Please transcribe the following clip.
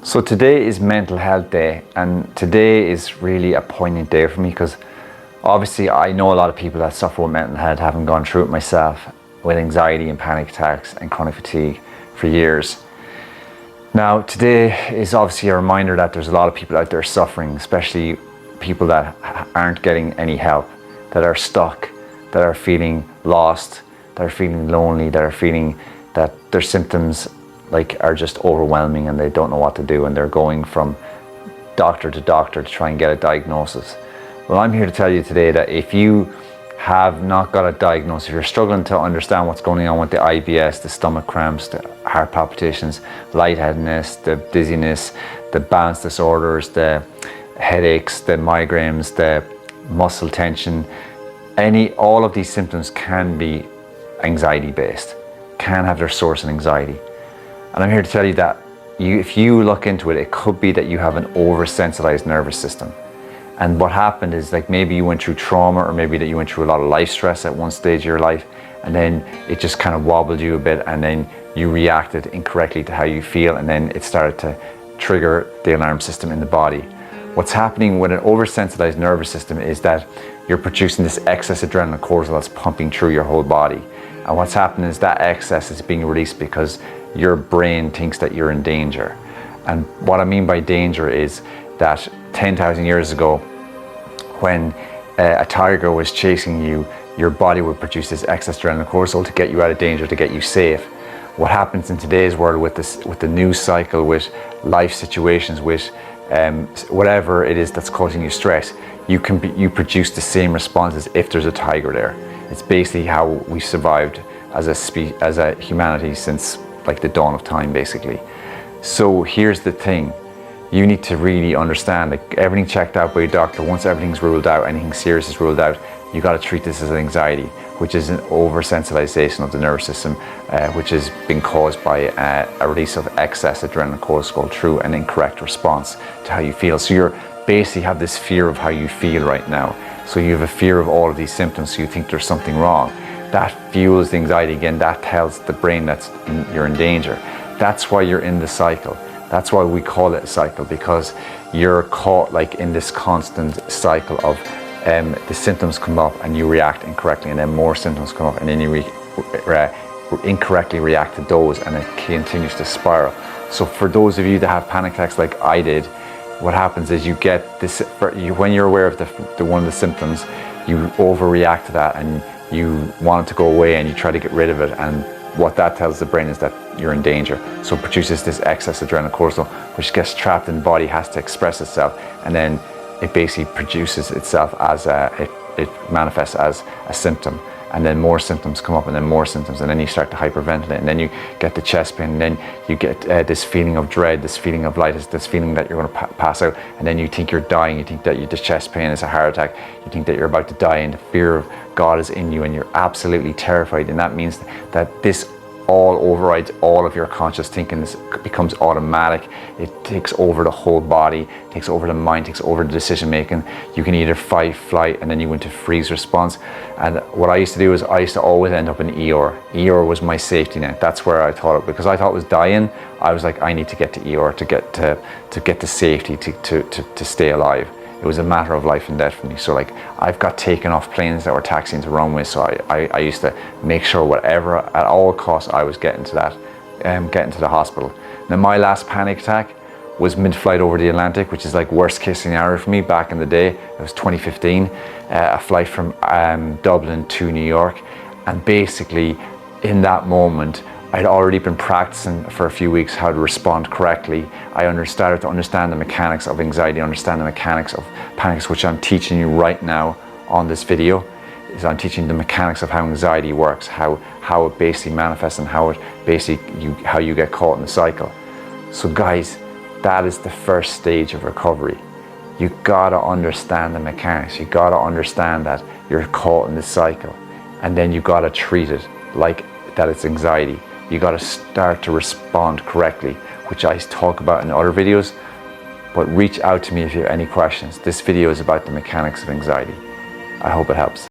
So today is Mental Health Day, and today is really a poignant day for me because obviously I know a lot of people that suffer with mental health, having gone through it myself with anxiety and panic attacks and chronic fatigue for years. Now today is obviously a reminder that there's a lot of people out there suffering, especially people that aren't getting any help, that are stuck, that are feeling lost, that are feeling lonely, that are feeling that their symptoms are just overwhelming and they don't know what to do, and they're going from doctor to doctor to try and get a diagnosis. Well, I'm here to tell you today that if you have not got a diagnosis, if you're struggling to understand what's going on with the IBS, the stomach cramps, the heart palpitations, lightheadedness, the dizziness, the balance disorders, the headaches, the migraines, the muscle tension, all of these symptoms can be anxiety based, can have their source in anxiety. And I'm here to tell you that if you look into it, it could be that you have an oversensitized nervous system. And what happened is, maybe you went through trauma, or maybe that you went through a lot of life stress at one stage of your life, and then it just kind of wobbled you a bit, and then you reacted incorrectly to how you feel, and then it started to trigger the alarm system in the body. What's happening with an oversensitized nervous system is that you're producing this excess adrenaline cortisol that's pumping through your whole body. And what's happening is that excess is being released because your brain thinks that you're in danger. And what I mean by danger is that 10,000 years ago, when a tiger was chasing you, your body would produce this excess adrenaline cortisol to get you out of danger, to get you safe. What happens in today's world with the news cycle, with life situations, with whatever it is that's causing you stress, you produce the same responses if there's a tiger there. It's basically how we survived as a humanity since the dawn of time, basically. So here's the thing. You need to really understand, everything checked out by a doctor. Once everything's ruled out, anything serious is ruled out, you got to treat this as anxiety, which is an oversensitization of the nervous system, which has been caused by a release of excess adrenaline cortisol through an incorrect response to how you feel. So you basically have this fear of how you feel right now. So you have a fear of all of these symptoms, so you think there's something wrong. That fuels the anxiety again. That tells the brain that you're in danger. That's why you're in the cycle. That's why we call it a cycle, because you're caught in this constant cycle of the symptoms come up and you react incorrectly, and then more symptoms come up and then you incorrectly react to those, and it continues to spiral. So for those of you that have panic attacks like I did, what happens is you get this, when you're aware of one of the symptoms, you overreact to that and you want it to go away and you try to get rid of it, and what that tells the brain is that you're in danger. So it produces this excess adrenaline cortisol, which gets trapped in the body, has to express itself, and then it basically produces itself as it manifests as a symptom. And then more symptoms come up, and then more symptoms, and then you start to hyperventilate, and then you get the chest pain, and then you get this feeling of dread, this feeling of light, this feeling that you're going to pass out, and then you think you're dying, you think that this chest pain is a heart attack, you think that you're about to die, and the fear of God is in you, and you're absolutely terrified. And that means that this all overrides all of your conscious thinking. This becomes automatic. It takes over the whole body, takes over the mind, takes over the decision making. You can either fight, flight, and then you go into freeze response. And what I used to do is I used to always end up in ER. ER was my safety net. That's where I thought it, because I thought it was dying. I was like, I need to get to ER to get to safety, to stay alive. It was a matter of life and death for me. So I've got taken off planes that were taxiing to runways. So I used to make sure whatever, at all costs, I was getting to the hospital. Now my last panic attack was mid-flight over the Atlantic, which is worst case scenario for me back in the day. It was 2015, a flight from Dublin to New York. And basically in that moment, I'd already been practicing for a few weeks how to respond correctly. I started to understand the mechanics of anxiety, understand the mechanics of panics, which I'm teaching you right now on this video. I'm teaching the mechanics of how anxiety works, how it basically manifests, and how you get caught in the cycle. So guys, that is the first stage of recovery. You gotta understand the mechanics. You gotta understand that you're caught in this cycle, and then you gotta treat it like that it's anxiety. You got to start to respond correctly, which I talk about in other videos, but reach out to me if you have any questions. This video is about the mechanics of anxiety. I hope it helps.